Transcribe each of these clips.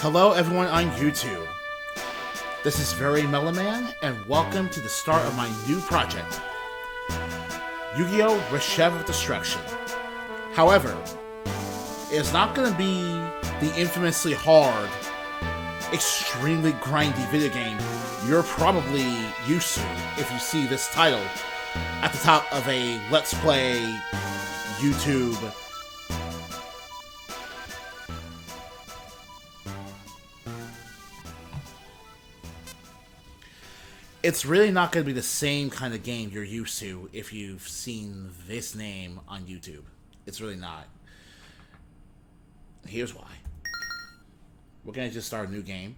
Hello everyone on YouTube. This is Very Mellow Man, and welcome to the start of my new project, Yu-Gi-Oh! Reshef of Destruction. However, it's not going to be the infamously hard, extremely grindy video game you're probably used to if you see this title at the top of a Let's Play YouTube It's really not going to be the same kind of game you're used to if you've seen this name on YouTube. It's really not. Here's why. We're going to just start a new game.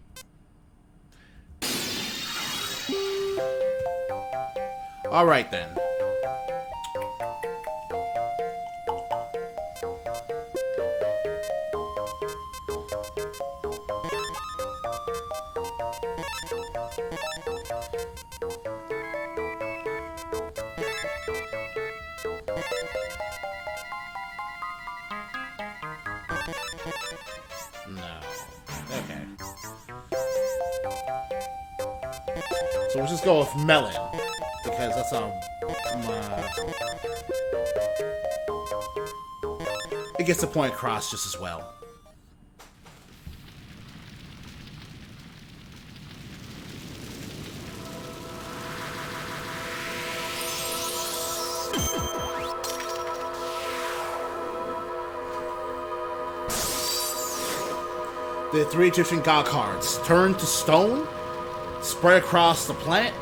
Alright then. No. Okay. So we'll just go with Melon, because that's it gets the point across just as well. The three Egyptian god cards turn to stone, spread across the planet.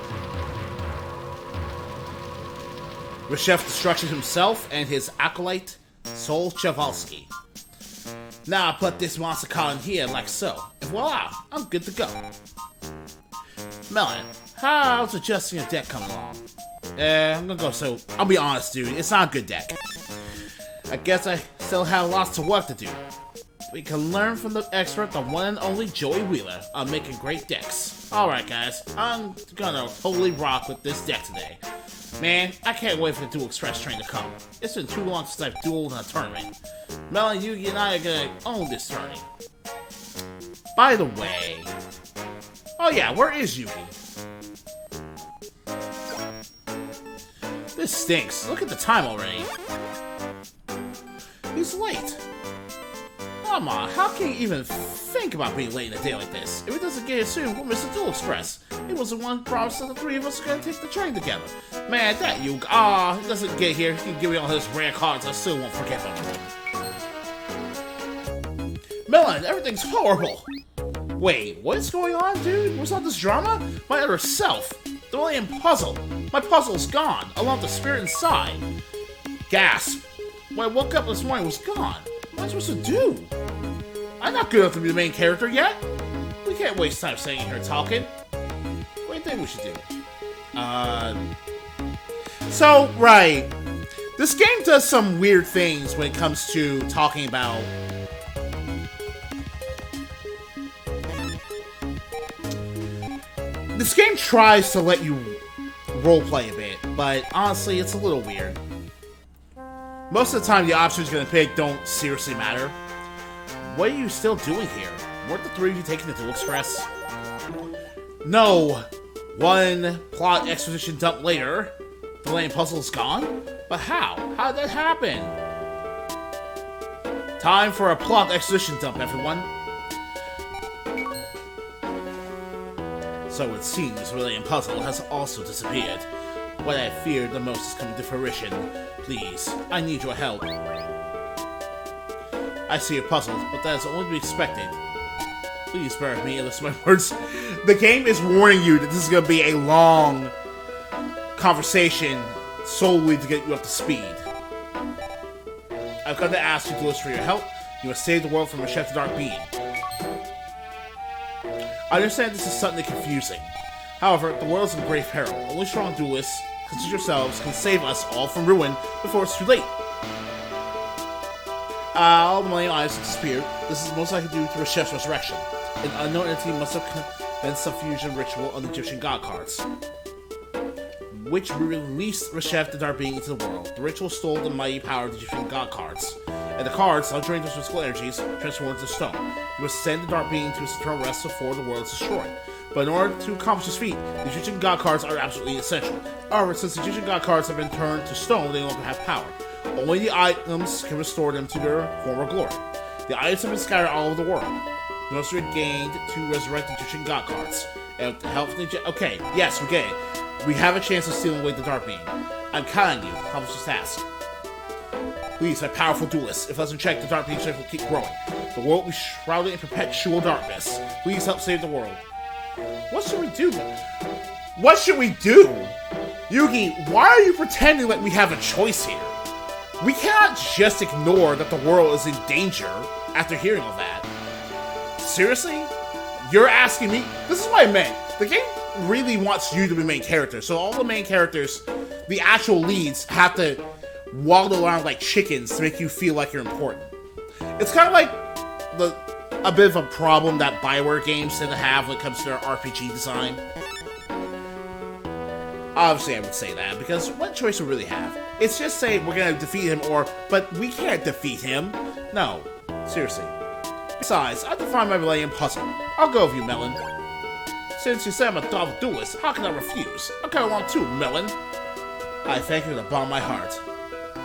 Reshef Destruction himself and his acolyte, Sol Chevalsky. Now I put this monster card in here like so, and voila, I'm good to go. Melon, how's adjusting your deck coming along? I'm gonna go so, I'll be honest dude, it's not a good deck. I guess I still have lots of work to do. We can learn from the expert, the one and only Joey Wheeler, on making great decks. Alright guys, I'm gonna totally rock with this deck today. Man, I can't wait for the Dual Express train to come. It's been too long since I've dueled in a tournament. Melon, Yugi, and I are gonna own this tourney. By the way... Oh yeah, where is Yugi? This stinks. Look at the time already. He's late. Come on, how can you even think about being late in a day like this? If it doesn't get here soon, we'll miss the Duel Express. It was the one promise that the three of us are gonna take the train together. Man, that you, he doesn't get here. He can give me all his rare cards, I still won't forget them. Melon, everything's horrible. Wait, what's going on, dude? What's all this drama? My other self. The William puzzle. My puzzle's gone, along with the spirit inside. Gasp. When I woke up this morning, it was gone. What am I supposed to do? I'm not good enough to be the main character yet. We can't waste time sitting here talking. What do you think we should do? So, right. This game does some weird things when it comes to talking about... This game tries to let you roleplay a bit, but honestly, it's a little weird. Most of the time, the options you're gonna pick don't seriously matter. What are you still doing here? Weren't the three of you taking the Duel Express? No! One plot exposition dump later, the lane puzzle's gone? But how? How did that happen? Time for a plot exposition dump, everyone. So it seems William Puzzle has also disappeared. What I feared the most is coming to fruition. Please, I need your help. I see you're puzzled, but that is only to be expected. Please bear with me and listen to my words. The game is warning you that this is going to be a long conversation solely to get you up to speed. I've come to ask you, Duelist, for your help. You must save the world from Reshef the Dark Being. I understand this is suddenly confusing. However, the world is in grave peril. Only strong duelists, such as yourselves, can save us all from ruin before it's too late. All the Millennium Items have disappeared. This is most likely due to Reshef's resurrection. An unknown entity must have commenced some fusion ritual on the Egyptian god cards. which released Reshef the Dark Being into the world. The ritual stole the mighty power of the Egyptian god cards, and the cards, now drained of physical energies, transformed into stone. You must send the Dark Being to its eternal rest before the world is destroyed. But in order to accomplish this feat, the Egyptian god cards are absolutely essential. However, since the Egyptian god cards have been turned to stone, they no longer have power. Only the items can restore them to their former glory. The items have been scattered all over the world. You must regained to resurrect the Egyptian god cards. And with the help of the okay, yes, we get it. We have a chance of stealing away the Dark Being. I'm counting you. Accomplish this task. Please, my powerful duelist. If it doesn't check, the Dark Being strength will keep growing. The world will be shrouded in perpetual darkness. Please help save the world. What should we do? What should we do? Yugi, why are you pretending like we have a choice here? We cannot just ignore that the world is in danger after hearing all that. Seriously? You're asking me? This is what I meant. The game really wants you to be main character, so all the main characters, the actual leads, have to waddle around like chickens to make you feel like you're important. It's kind of like a bit of a problem that Bioware games tend to have when it comes to their RPG design. Obviously, I would say that, because what choice do we really have? It's just say we're gonna defeat him, but we can't defeat him. No, seriously. Besides, I have to find my Millennium Puzzle. I'll go with you, Melon. Since you said I'm a double duelist, how can I refuse? I'll go along too, Melon. I thank you with the bottom of my heart.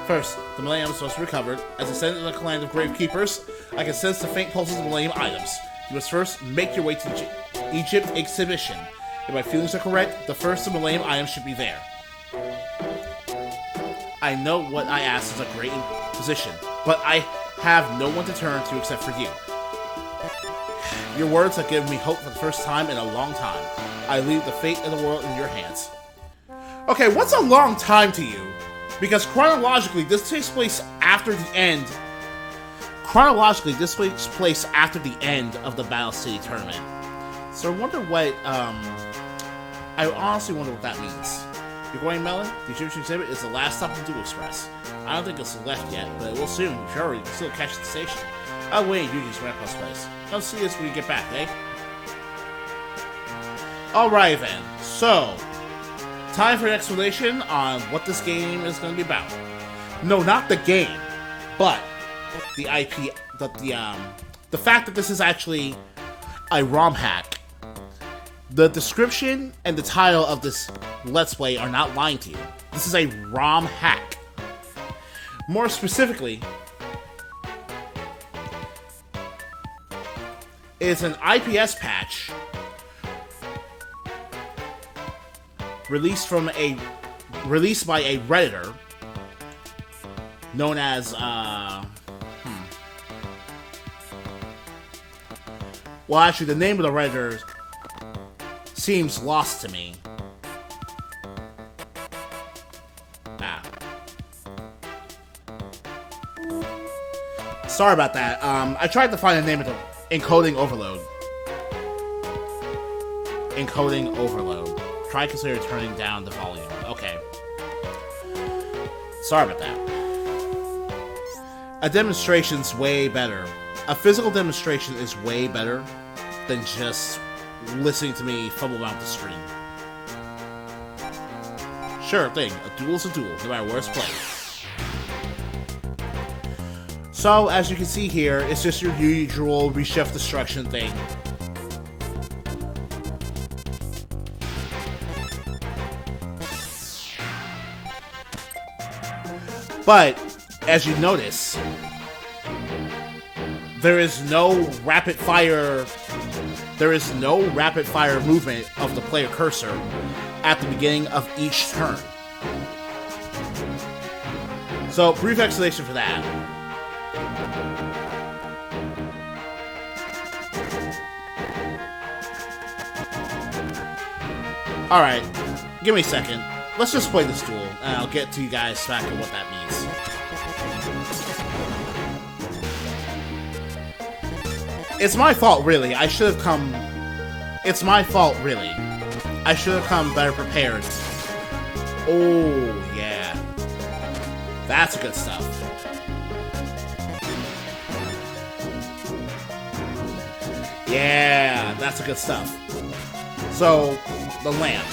First, the Millennium is supposed to be recovered. As I send it to the land of Gravekeepers, I can sense the faint pulses of Millennium items. You must first make your way to the Egypt exhibition. If my feelings are correct, the first of Millennium items should be there. I know what I asked is a great position, but I have no one to turn to except for you. Your words have given me hope for the first time in a long time. I leave the fate of the world in your hands. Okay, what's a long time to you? Because chronologically, this takes place after the end. Chronologically, this takes place after the end of the Battle City tournament. So I wonder what, I honestly wonder what that means. You're going, Melon? The Egyptian exhibit is the last stop on the Duel Express. I don't think it's left yet, but it will soon. Sure, you can still catch the station. I'll wait at Yugi's grandpa's place. Come see us when you get back, eh? Alright then, so time for an explanation on what this game is going to be about. No, not the game, but the IP, the fact that this is actually a Romhack. The description and the title of this Let's Play are not lying to you. This is a Romhack. More specifically, it's an IPS patch released by a Redditor known as well, actually, the name of the Redditor seems lost to me. Sorry about that. I tried to find the name of the Encoding Overload. Encoding Overload. Try consider turning down the volume. Okay. Sorry about that. A demonstration's way better. A physical demonstration is way better than just listening to me fumble around the screen. Sure thing. A duel's a duel, no matter where it's played. So, as you can see here, it's just your usual Reshef destruction thing. But, as you notice, there is no rapid fire movement of the player cursor at the beginning of each turn. So, brief explanation for that. Alright, give me a second. Let's just play this duel, and I'll get to you guys back on what that means. It's my fault, really. It's my fault, really. I should have come better prepared. Oh, yeah. That's good stuff. Yeah, that's good stuff. So, the lamp.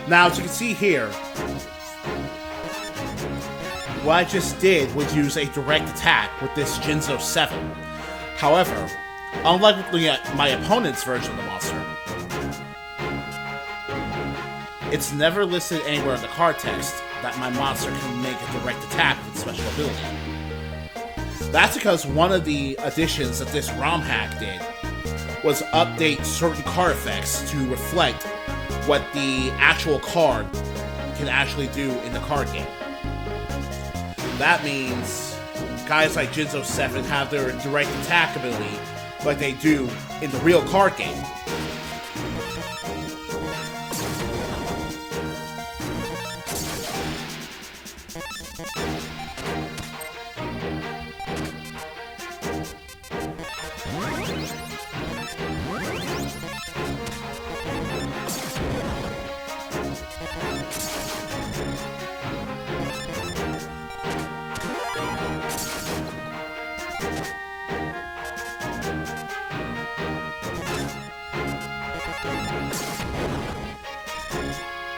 Now, as you can see here, what I just did was use a direct attack with this Jinzo 7. However, unlike looking at my opponent's version of the monster, it's never listed anywhere in the card text that my monster can make a direct attack with special ability. That's because one of the additions that this Romhack did was update certain card effects to reflect what the actual card can actually do in the card game. That means guys like Jinzo 7 have their direct attack ability like they do in the real card game.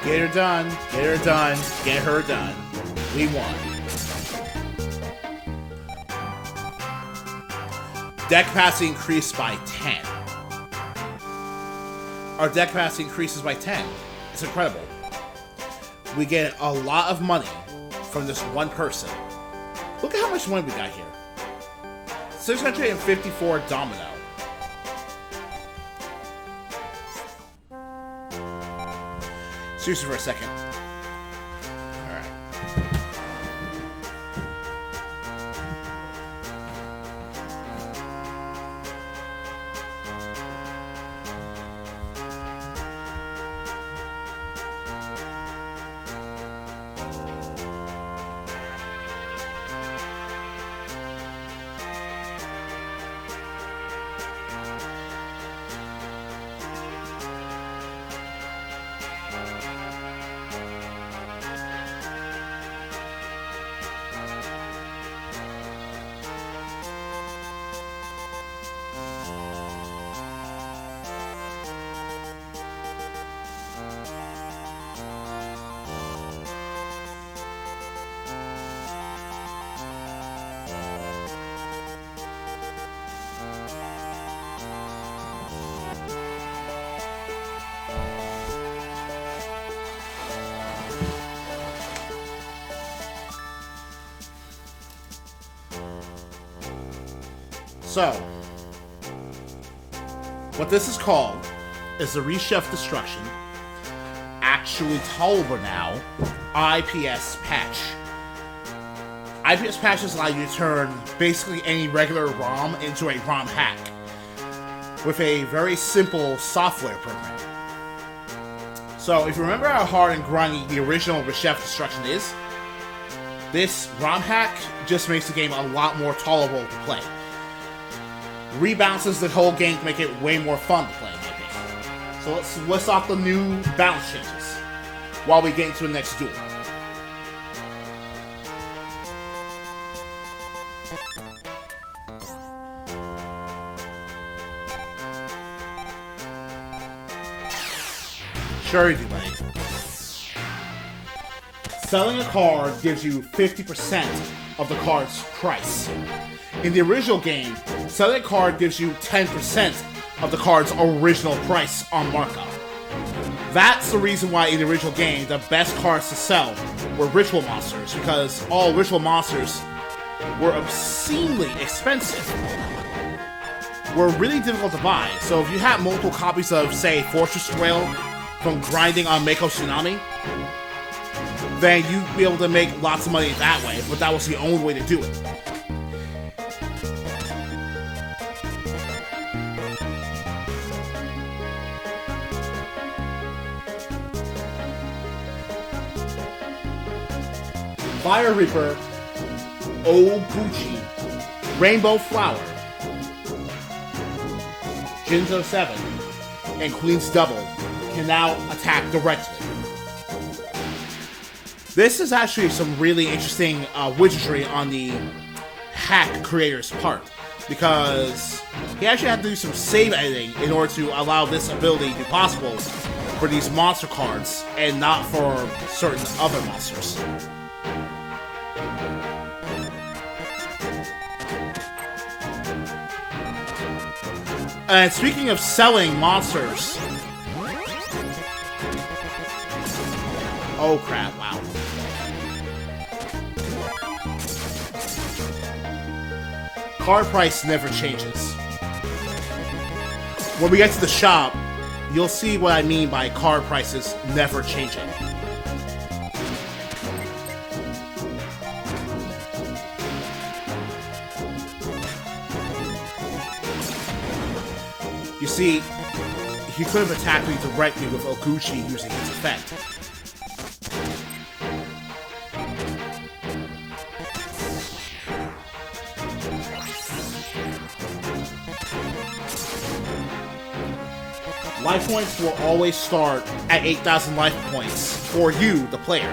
Get her done, get her done, get her done. We won. Deck capacity increased by 10. Our deck capacity increases by 10. It's incredible. We get a lot of money from this one person. Look at how much money we got here. 654 Domino. Seriously for a second. Alright. So, what this is called is the Reshef Destruction, actually tolerable now, IPS Patch. IPS Patches allow you to turn basically any regular ROM into a Romhack with a very simple software program. So, if you remember how hard and grindy the original Reshef Destruction is, this Romhack just makes the game a lot more tolerable to play. Rebalances the whole game to make it way more fun to play, in my opinion. So let's list off the new balance changes while we get into the next duel. Sure you do, buddy. Selling a card gives you 50% of the card's price. In the original game, selling a card gives you 10% of the card's original price on markup. That's the reason why in the original game, the best cards to sell were ritual monsters, because all ritual monsters were obscenely expensive. Were really difficult to buy, so if you had multiple copies of, say, Fortress Trail from grinding on Mako Tsunami, then you'd be able to make lots of money that way, but that was the only way to do it. Fire Reaper, Obuchi, Rainbow Flower, Jinzo 7, and Queen's Double can now attack directly. This is actually some really interesting widgetry on the hack creator's part, because he actually had to do some save editing in order to allow this ability to be possible, for these monster cards and not for certain other monsters. And speaking of selling monsters... Oh crap, wow. Card price never changes. When we get to the shop, you'll see what I mean by card prices never changing. You see, he could have attacked me directly with Oguchi using his effect. Life points will always start at 8,000 life points for you, the player.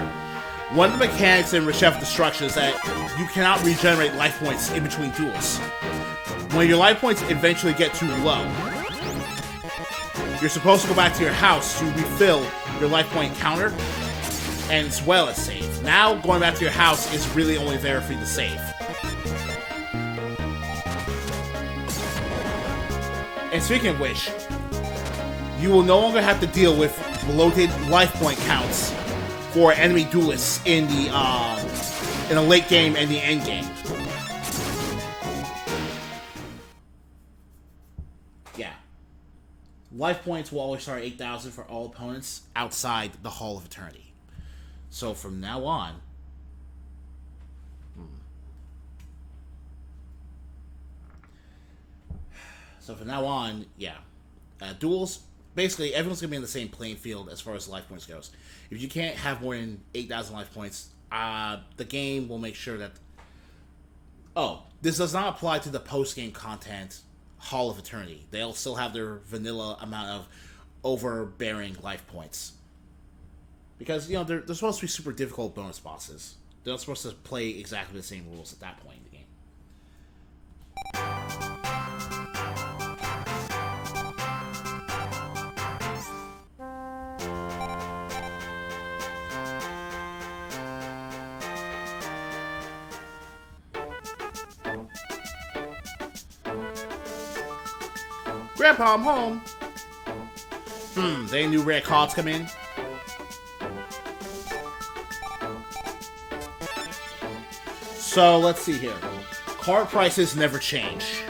One of the mechanics in Reshef Destruction is that you cannot regenerate life points in between duels. When your life points eventually get too low, you're supposed to go back to your house to refill your life point counter, and as well as save. Now, going back to your house is really only there for you to save. And speaking of which, you will no longer have to deal with bloated life point counts for enemy duelists in the late game and the end game. Yeah. Life points will always start at 8,000 for all opponents outside the Hall of Eternity. So from now on... yeah. Duels... Basically, everyone's going to be in the same playing field as far as life points goes. If you can't have more than 8,000 life points, the game will make sure that... Oh, this does not apply to the post-game content Hall of Eternity. They'll still have their vanilla amount of overbearing life points. Because, you know, they're supposed to be super difficult bonus bosses. They're not supposed to play exactly the same rules at that point in the game. Grandpa, I'm home. Any new rare cards come in? So, let's see here. Card prices never change.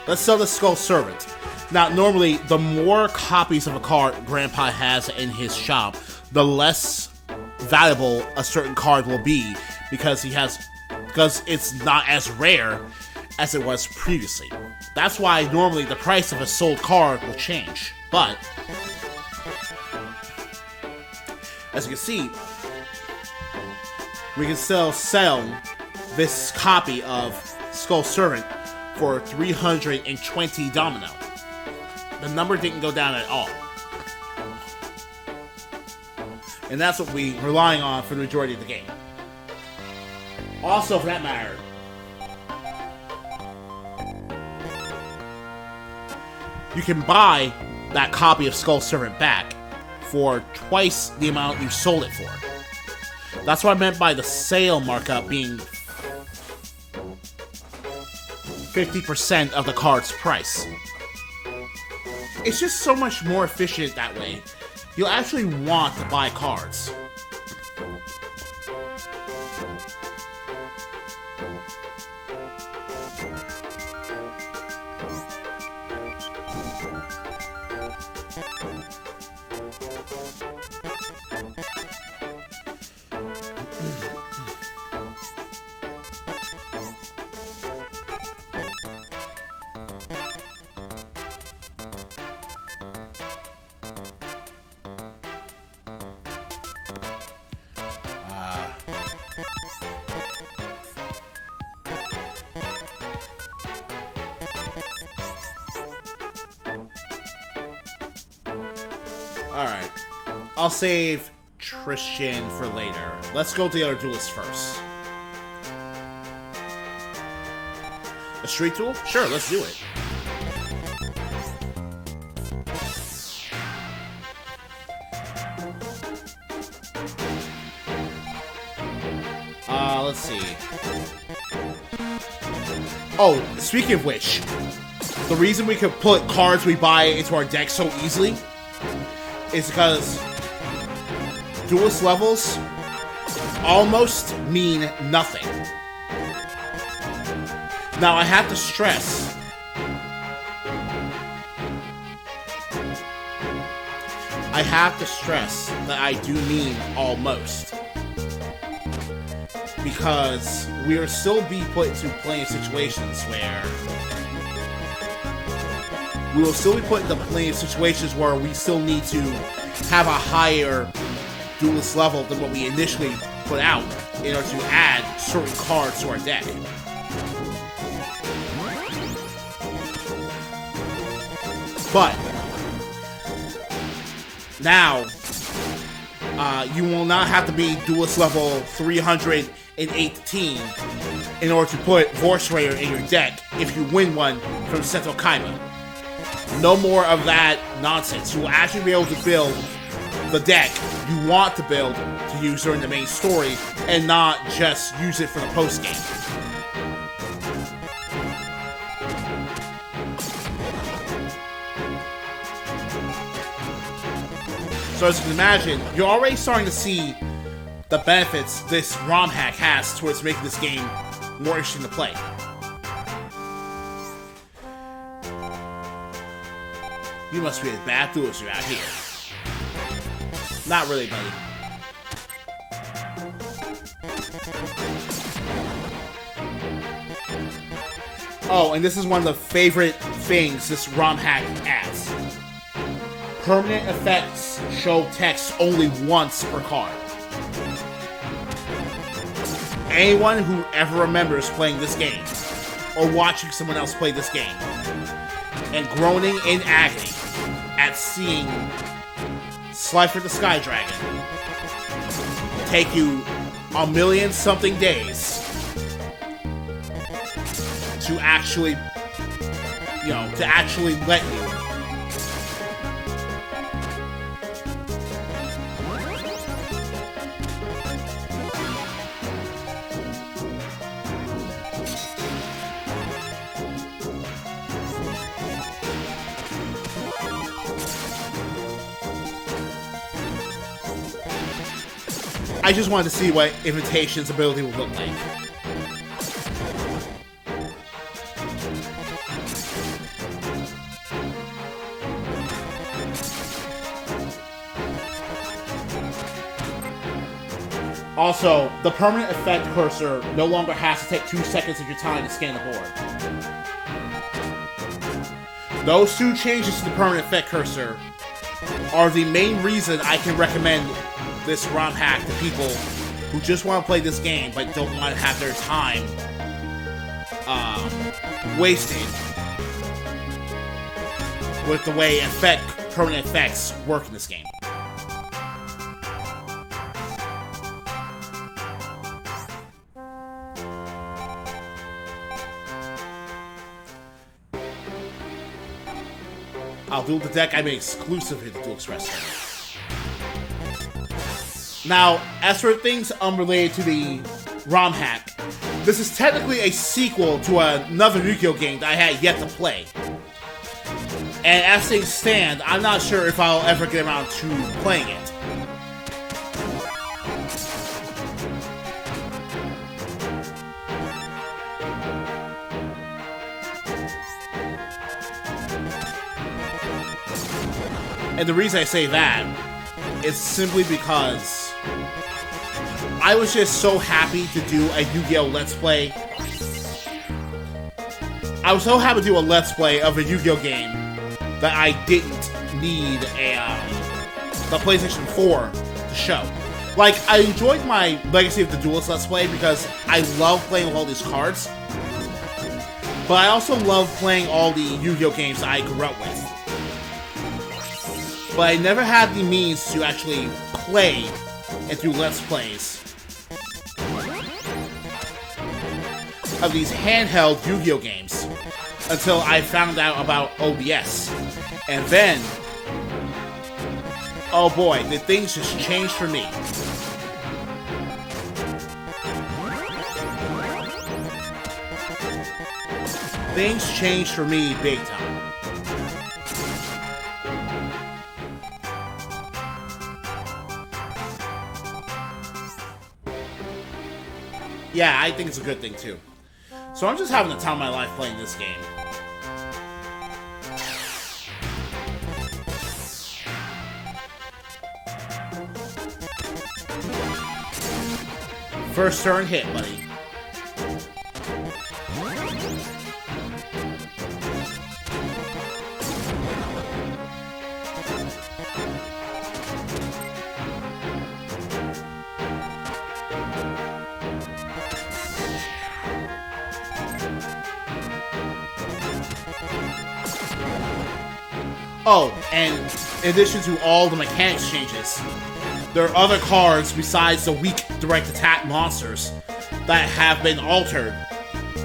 Let's sell the Skull Servant. Now, normally, the more copies of a card Grandpa has in his shop, the less valuable a certain card will be because it's not as rare as it was previously. That's why normally the price of a sold card will change. But, as you can see, we can still sell this copy of Skull Servant for 320 Domino. The number didn't go down at all. And that's what we're relying on for the majority of the game. Also, for that matter, you can buy that copy of Skull Servant back for twice the amount you sold it for. That's what I meant by the sale markup being 50% of the card's price. It's just so much more efficient that way. You'll actually want to buy cards. Alright. I'll save Tristan for later. Let's go to the other duelists first. A street duel? Sure, let's do it. let's see. Oh, speaking of which, the reason we could put cards we buy into our deck so easily is because Duelist levels almost mean nothing. Now, I have to stress, that I do mean almost. Because we will still be put into playing situations where we still need to have a higher Duelist level than what we initially put out in order to add certain cards to our deck. But now, you will not have to be Duelist level 318 in order to put Voice Raider in your deck if you win one from Seto Kaima. No more of that nonsense. You will actually be able to build the deck you want to build to use during the main story and not just use it for the post-game. So as you can imagine, you're already starting to see the benefits this Romhack has towards making this game more interesting to play. You must be a bad duelist out here. Not really, buddy. Oh, and this is one of the favorite things this Romhack adds. Permanent effects show text only once per card. Anyone who ever remembers playing this game, or watching someone else play this game, and groaning in agony at seeing Slifer the Sky Dragon take you a million something days to actually, let you. I just wanted to see what Invitation's ability would look like. Also, the permanent effect cursor no longer has to take 2 seconds of your time to scan the board. Those 2 changes to the permanent effect cursor are the main reason I can recommend this Romhack to people who just want to play this game but don't want to have their time wasted with the way permanent effects work in this game. I'll duel the deck I made exclusively to Duel Express. Now, as for things unrelated to the Romhack, this is technically a sequel to another Yu-Gi-Oh game that I had yet to play. And as things stand, I'm not sure if I'll ever get around to playing it. And the reason I say that is simply because I was just so happy to do a Yu-Gi-Oh! Let's Play. I was so happy to do a Let's Play of a Yu-Gi-Oh! Game that I didn't need the PlayStation 4 to show. Like, I enjoyed my Legacy of the Duelist Let's Play because I love playing with all these cards. But I also love playing all the Yu-Gi-Oh! Games that I grew up with. But I never had the means to actually play and do Let's Plays of these handheld Yu-Gi-Oh! Games until I found out about OBS. And then, oh boy, did things just change for me. things changed for me big time. Yeah, I think it's a good thing too. So I'm just having the time of my life playing this game. First turn hit, buddy. Oh, and in addition to all the mechanics changes, there are other cards besides the weak direct attack monsters that have been altered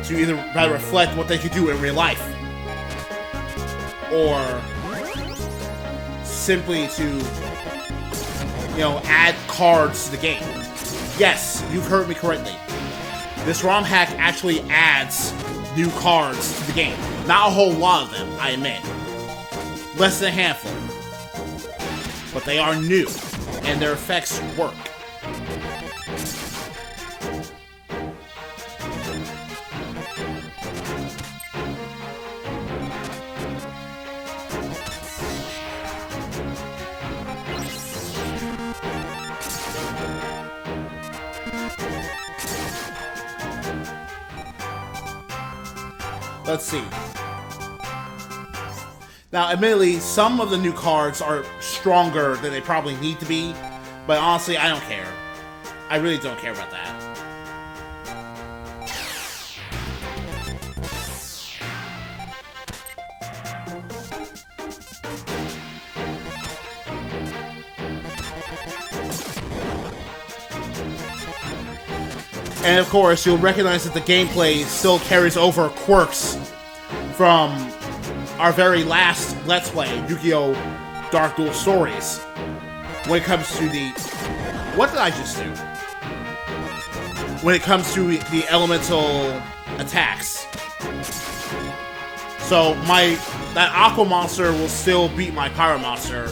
to either reflect what they could do in real life, or simply to, add cards to the game. Yes, you've heard me correctly. This Romhack actually adds new cards to the game. Not a whole lot of them, I admit. Less than a handful. But they are new, and their effects work. Let's see. Now, admittedly, some of the new cards are stronger than they probably need to be, but honestly, I don't care. I really don't care about that. And of course, you'll recognize that the gameplay still carries over quirks from our very last Let's Play, Yu-Gi-Oh! Dark Duel Stories. When it comes to the... What did I just do? When it comes to the elemental attacks. So, that Aqua Monster will still beat my Pyro Monster.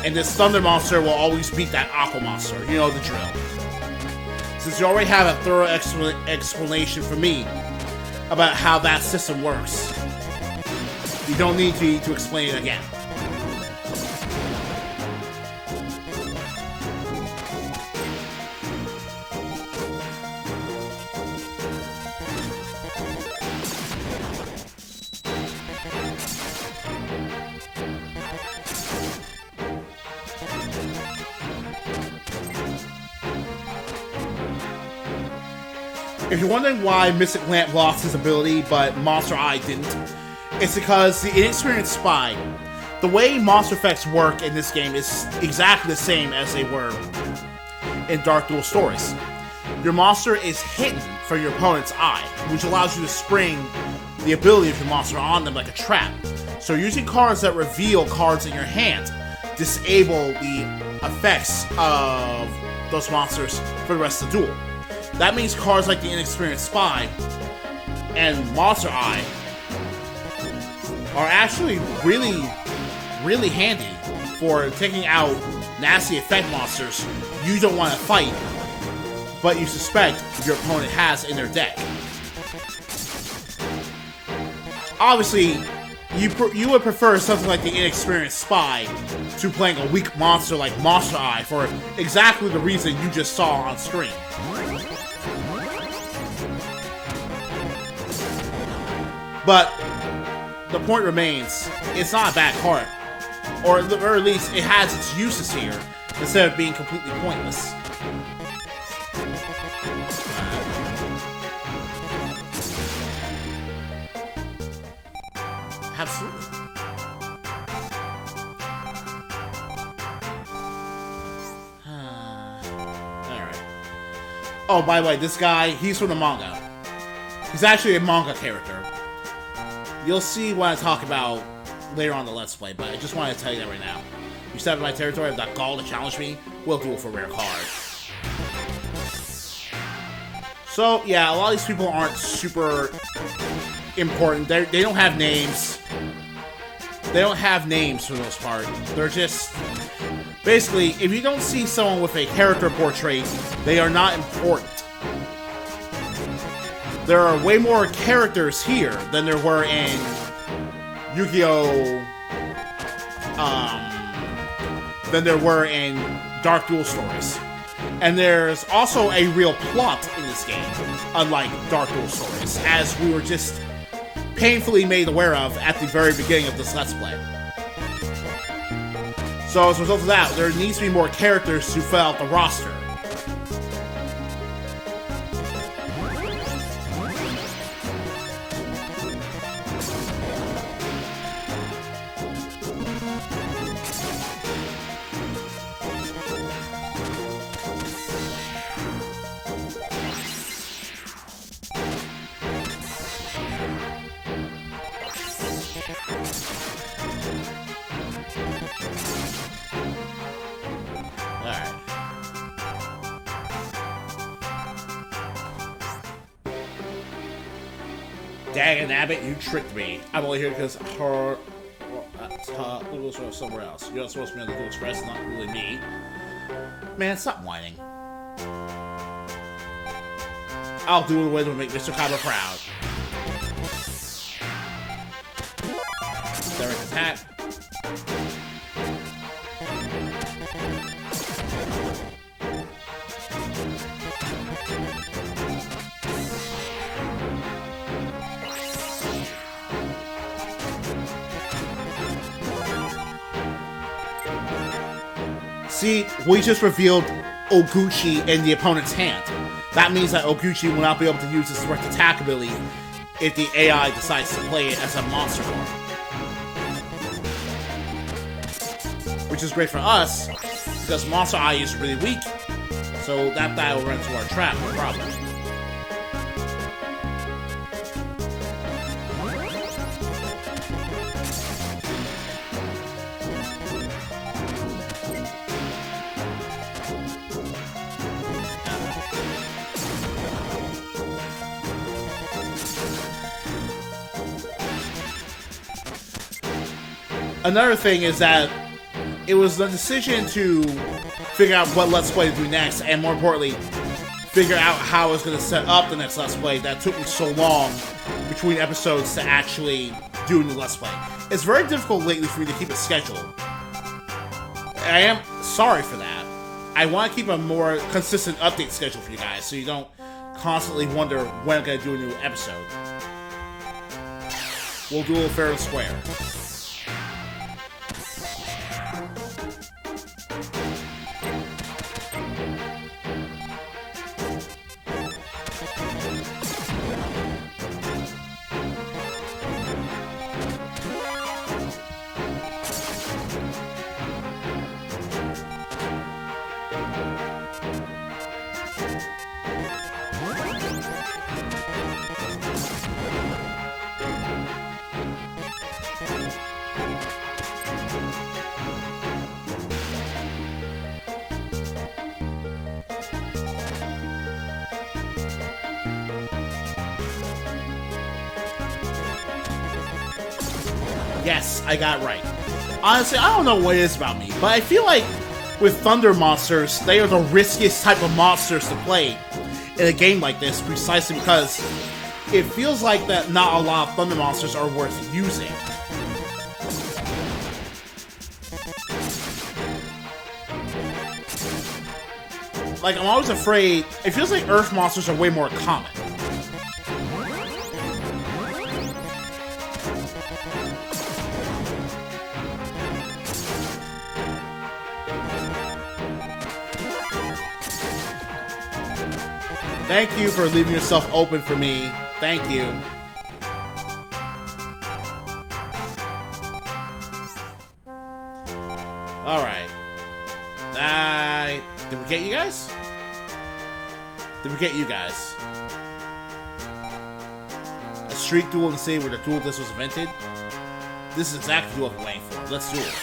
And this Thunder Monster will always beat that Aqua Monster. You know the drill. Since you already have a thorough explanation for me about how that system works, you don't need to explain it again. If you're wondering why Mystic Lamp lost his ability, but Monster Eye didn't, it's because the inexperienced spy, the way monster effects work in this game is exactly the same as they were in Dark Duel Stories. Your monster is hidden from your opponent's eye, which allows you to spring the ability of your monster on them like a trap. So using cards that reveal cards in your hand disable the effects of those monsters for the rest of the duel. That means cards like the Inexperienced Spy and Monster Eye are actually really, really handy for taking out nasty effect monsters you don't want to fight, but you suspect your opponent has in their deck. Obviously, you would prefer something like the Inexperienced Spy to playing a weak monster like Monster Eye for exactly the reason you just saw on screen. But the point remains, it's not a bad card. Or at least it has its uses here, instead of being completely pointless. Absolutely. Alright. Oh, by the way, this guy, he's from the manga. He's actually a manga character. You'll see what I talk about later on the Let's Play, but I just wanted to tell you that right now. You step in my territory, have that gall to challenge me, we'll duel for a rare card. So, yeah, a lot of these people aren't super important. They don't have names. They don't have names for the most part. They're just... Basically, if you don't see someone with a character portrait, they are not important. There are way more characters here than there were in Yu-Gi-Oh! Than there were in Dark Duel Stories. And there's also a real plot in this game, unlike Dark Duel Stories, as we were just painfully made aware of at the very beginning of this Let's Play. So as a result of that, there needs to be more characters to fill out the roster. Dang, Abbott, you tricked me. I'm only here because her... somewhere else. You're not supposed to be on the Duel Express, not really me. Man, stop whining. I'll do it away to make Mr. Kaba proud. Direct attack. See, we just revealed Oguchi in the opponent's hand. That means that Oguchi will not be able to use his direct attack ability if the AI decides to play it as a monster form. Which is great for us, because Monster Eye is really weak, so that guy will run into our trap, no problem. Another thing is that it was the decision to figure out what Let's Play to do next, and more importantly, figure out how I was going to set up the next Let's Play that took me so long between episodes to actually do a new Let's Play. It's very difficult lately for me to keep a schedule. I am sorry for that. I want to keep a more consistent update schedule for you guys, so you don't constantly wonder when I'm going to do a new episode. We'll do it fair and square. Yes, I got it right. Honestly, I don't know what it is about me, but I feel like with Thunder monsters, they are the riskiest type of monsters to play in a game like this, precisely because it feels like that not a lot of Thunder monsters are worth using. Like, I'm always afraid... It feels like Earth monsters are way more common. Thank you for leaving yourself open for me. Thank you. Alright. Did we get you guys? Did we get you guys? A street duel in the city where the duel disc was invented? This is exactly what I'm waiting for. Let's do it.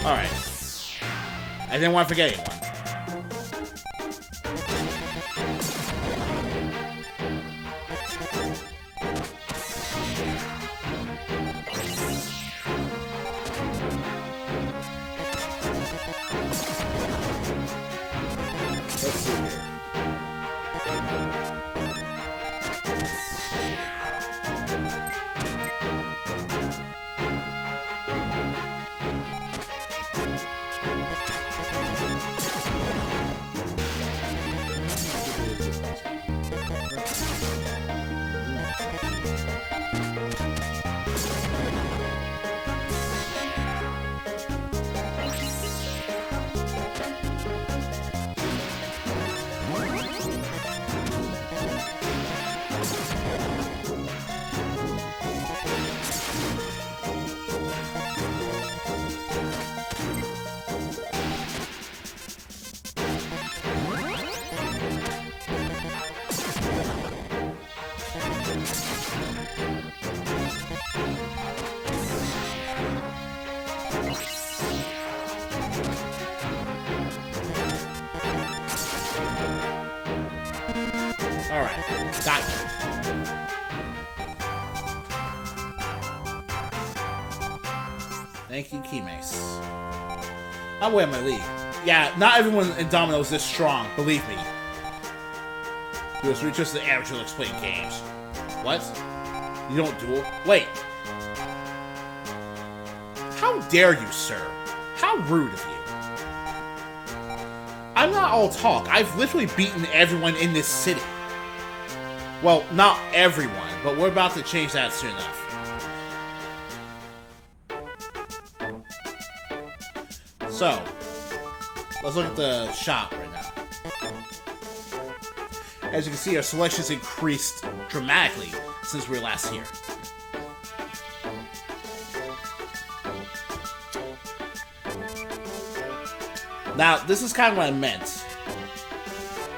Alright. I didn't want to forget anyone. Let's see here. Alright, got you. Thank you, Keymace. I'm way in my league. Yeah, not everyone in Domino is this strong, believe me. Because we're just the average looks playing games. What? You don't duel? Wait. How dare you, sir? How rude of you. I'm not all talk. I've literally beaten everyone in this city. Well, not everyone, but we're about to change that soon enough. So, let's look at the shop right now. As you can see, our selection's increased dramatically since we were last here. Now, this is kind of what I meant.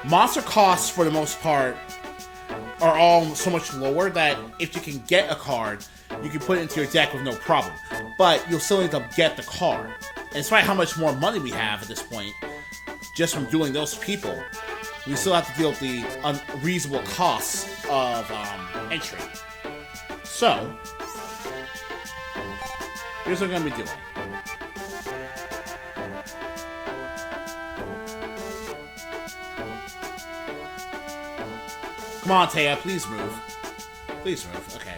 Monster costs, for the most part, are all so much lower that if you can get a card, you can put it into your deck with no problem. But you'll still need to get the card. And despite how much more money we have at this point, just from dueling those people, we still have to deal with the unreasonable costs of entry. So, here's what I'm going to be doing. Come on, Taya, please move. Please move, okay.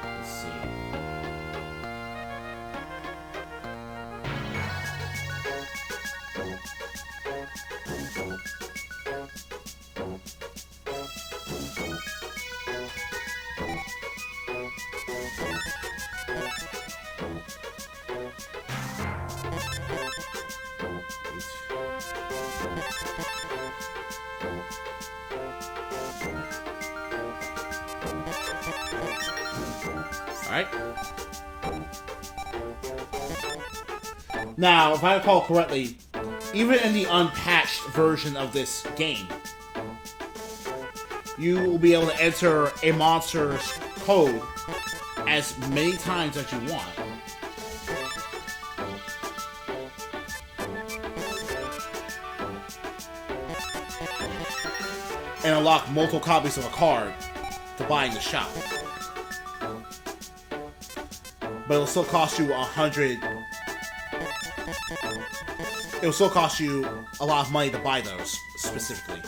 Let's see. Alright. Now, if I recall correctly, even in the unpatched version of this game, you will be able to enter a monster's code as many times as you want. And unlock multiple copies of a card to buy in the shop. But it'll still cost you 100. It'll still cost you a lot of money to buy those, specifically.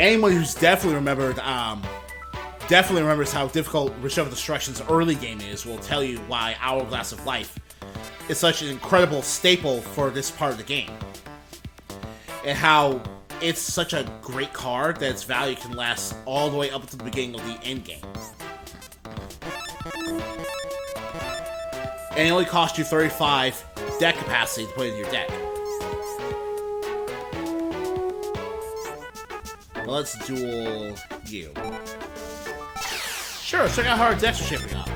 Anyone who's definitely remembers how difficult Reshef Destruction's early game is will tell you why Hourglass of Life is such an incredible staple for this part of the game. And how it's such a great card that its value can last all the way up to the beginning of the end game. And it only costs you 35 deck capacity to put in your deck. Let's duel you. Sure, check out how our decks are shaping up.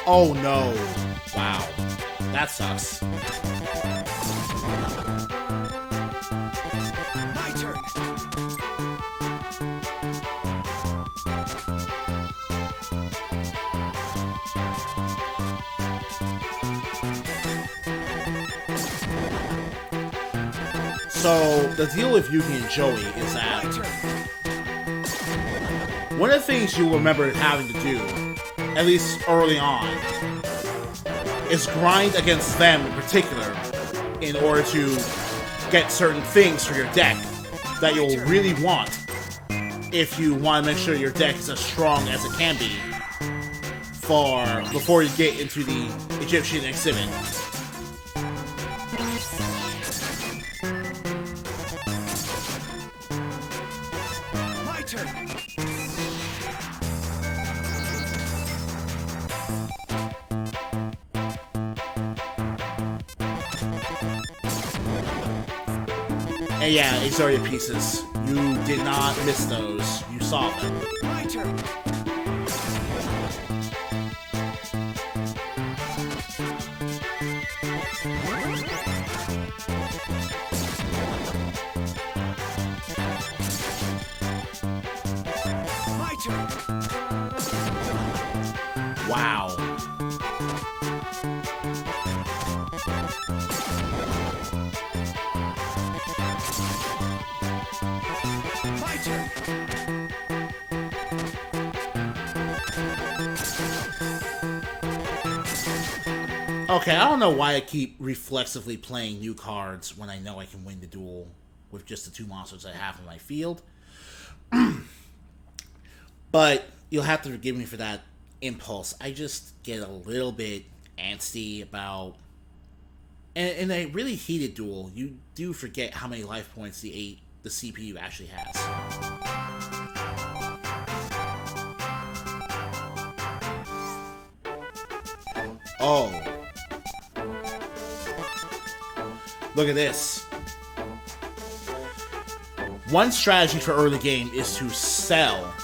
Oh no. Wow. That sucks. My turn. So, the deal with Yugi and Joey is that one of the things you'll remember having to do, at least early on, is grind against them in particular in order to get certain things for your deck that you'll really want if you want to make sure your deck is as strong as it can be before you get into the Egyptian exhibit. My turn. And yeah, Exodia pieces. You did not miss those. You saw them. My turn. My turn. Wow. My turn. Okay, I don't know why I keep reflexively playing new cards when I know I can win the duel with just the two monsters I have in my field. But you'll have to forgive me for that impulse. I just get a little bit antsy about... And in a really heated duel, you do forget how many life points the CPU actually has. Oh. Look at this. One strategy for early game is to sell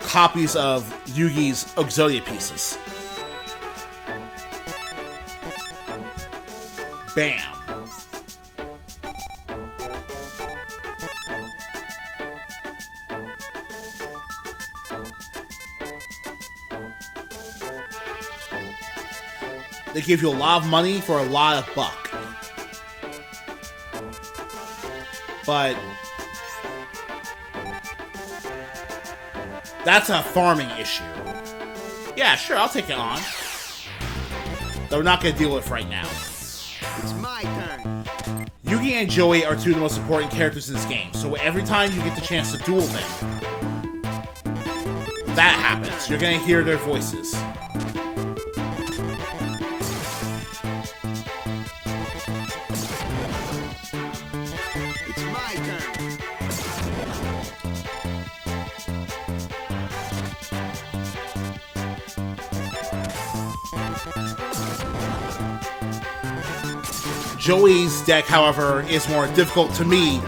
copies of Yugi's Exodia pieces. Bam. They give you a lot of money for a lot of buck. But that's a farming issue. Yeah, sure, I'll take it on. Though we're not going to deal with it right now. It's my turn. Yugi and Joey are two of the most important characters in this game, so every time you get the chance to duel them, that happens. You're going to hear their voices. It's my turn. Joey's deck, however, is more difficult to me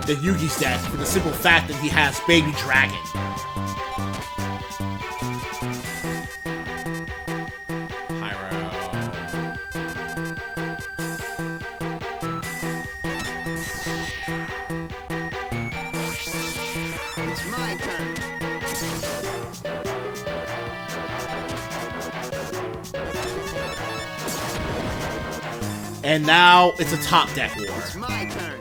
than Yugi's deck for the simple fact that he has Baby Dragon. It's my turn. And now it's a top deck war. It's my turn.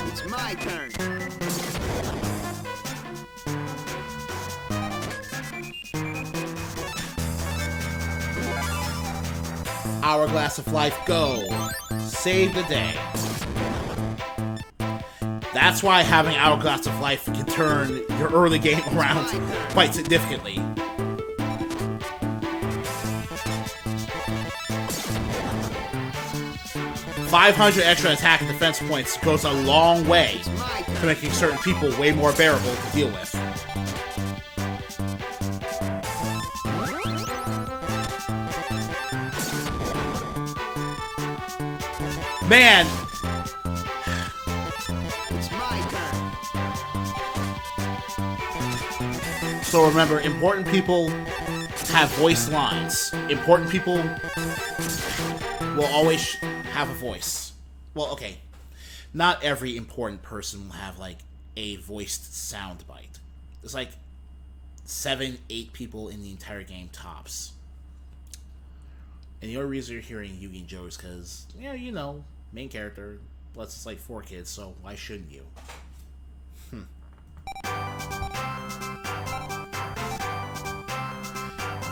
It's my turn. Hourglass of Life, go. Save the day. That's why having Hourglass of Life can turn your early game around quite significantly. $500 extra attack and defense points goes a long way to making certain people way more bearable to deal with. Man! It's my turn. So remember, important people have voice lines. Important people will always have a voice. Well, okay. Not every important person will have, like, a voiced soundbite. There's, like, 7, 8 people in the entire game tops. And the only reason you're hearing Yugi and Joe is because, you know, main character, plus it's like 4 kids, so why shouldn't you?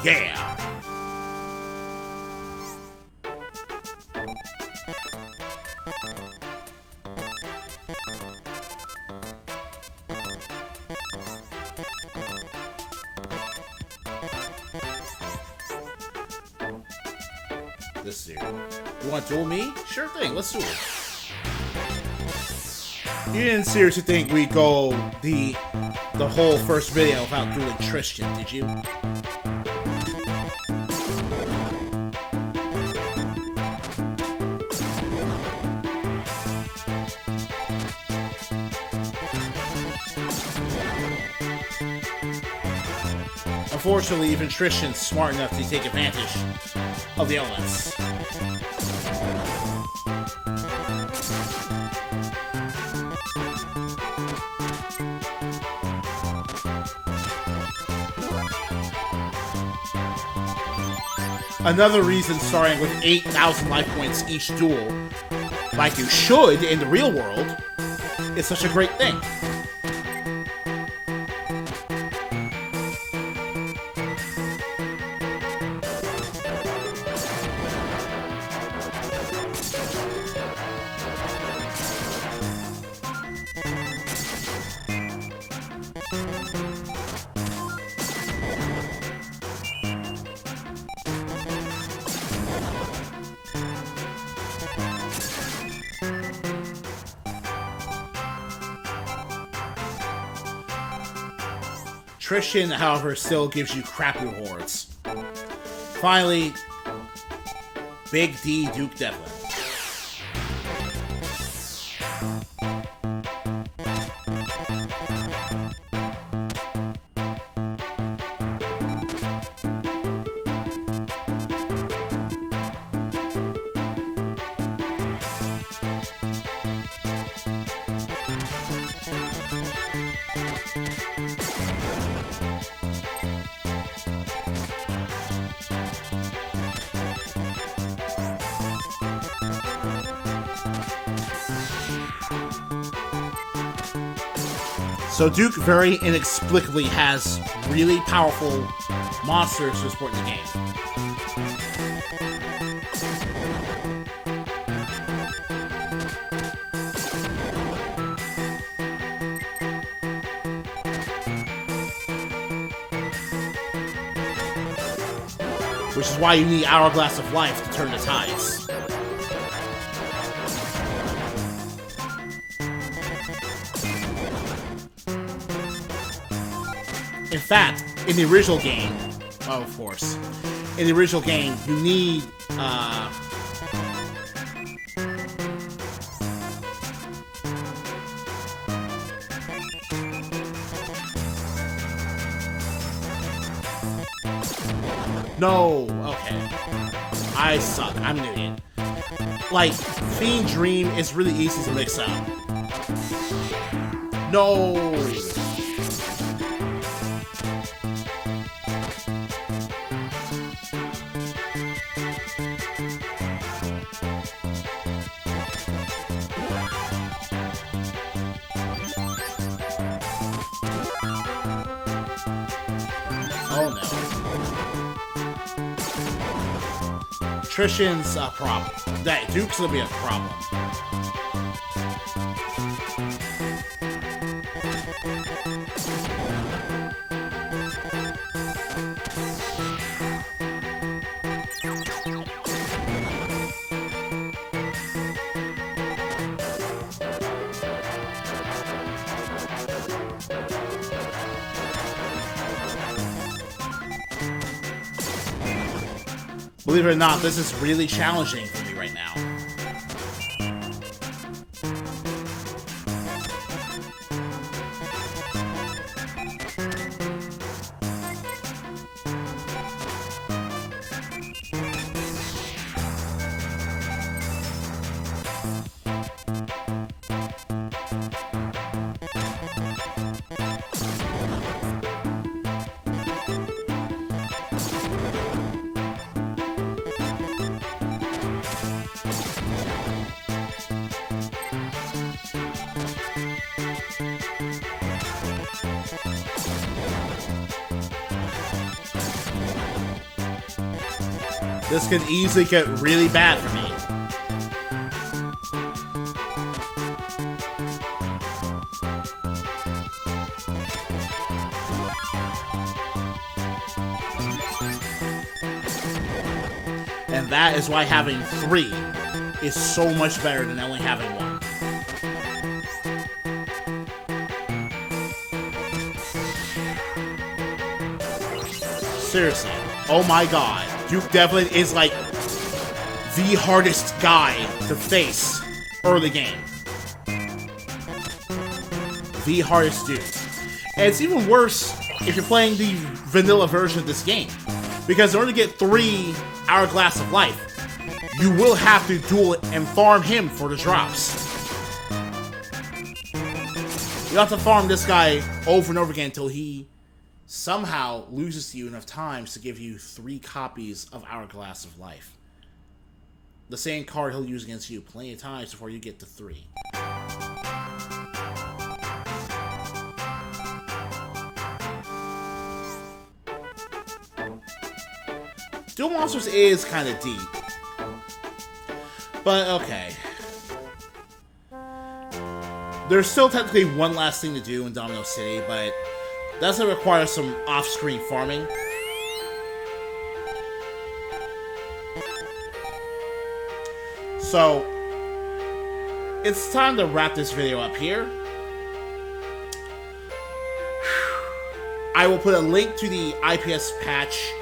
Yeah! This here. You want to duel me? Sure thing, let's do it. You didn't seriously think we'd go the whole first video without dueling Tristan, did you? Unfortunately, even Tristan's smart enough to take advantage of the elements. Another reason starting with 8,000 life points each duel, like you should in the real world, is such a great thing. Tristan, however, still gives you crappy rewards. Finally, Big D Duke Devlin. So Duke very inexplicably has really powerful monsters to support the game. Which is why you need Hourglass of Life to turn the tides. In fact, in the original game, oh, of course, in the original game, you need, no, okay, I suck, I'm an idiot. Like, Fiend Dream is really easy to mix up. No! Oh no. Tristan's a problem. That Duke's gonna be a problem. Believe it or not, this is really challenging for me right now. This could easily get really bad for me. And that is why having 3 is so much better than only having 1. Seriously. Oh my god. Duke definitely is like the hardest guy to face early game. The hardest dude. And it's even worse if you're playing the vanilla version of this game. Because in order to get 3 Hourglass of Life, you will have to duel and farm him for the drops. You have to farm this guy over and over again until he somehow loses to you enough times to give you 3 copies of Hourglass of Life. The same card he'll use against you plenty of times before you get to 3. Duel Monsters is kind of deep. But okay. There's still technically one last thing to do in Domino City, but that's going to require some off-screen farming. So, it's time to wrap this video up here. I will put a link to the IPS patch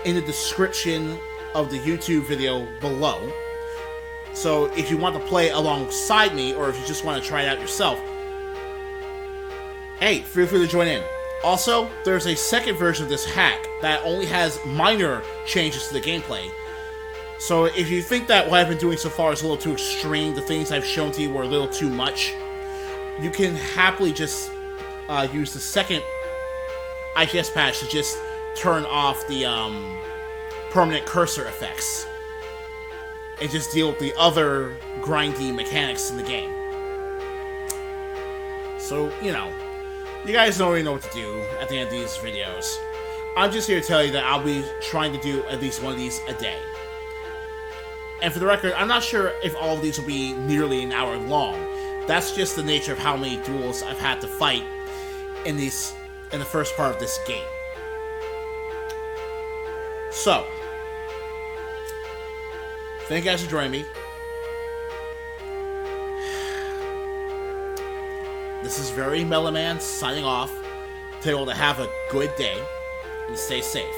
in the description of the YouTube video below. So if you want to play alongside me, or if you just want to try it out yourself, hey, feel free to join in. Also, there's a second version of this hack that only has minor changes to the gameplay. So if you think that what I've been doing so far is a little too extreme, the things I've shown to you were a little too much, you can happily just use the second IPS patch to just turn off the permanent cursor effects and just deal with the other grindy mechanics in the game. So, you know, you guys don't really know what to do at the end of these videos. I'm just here to tell you that I'll be trying to do at least one of these a day. And for the record, I'm not sure if all of these will be nearly an hour long. That's just the nature of how many duels I've had to fight in the first part of this game. So, thank you guys for joining me. This is Very Mellow Man signing off. Tell you all to have a good day and stay safe.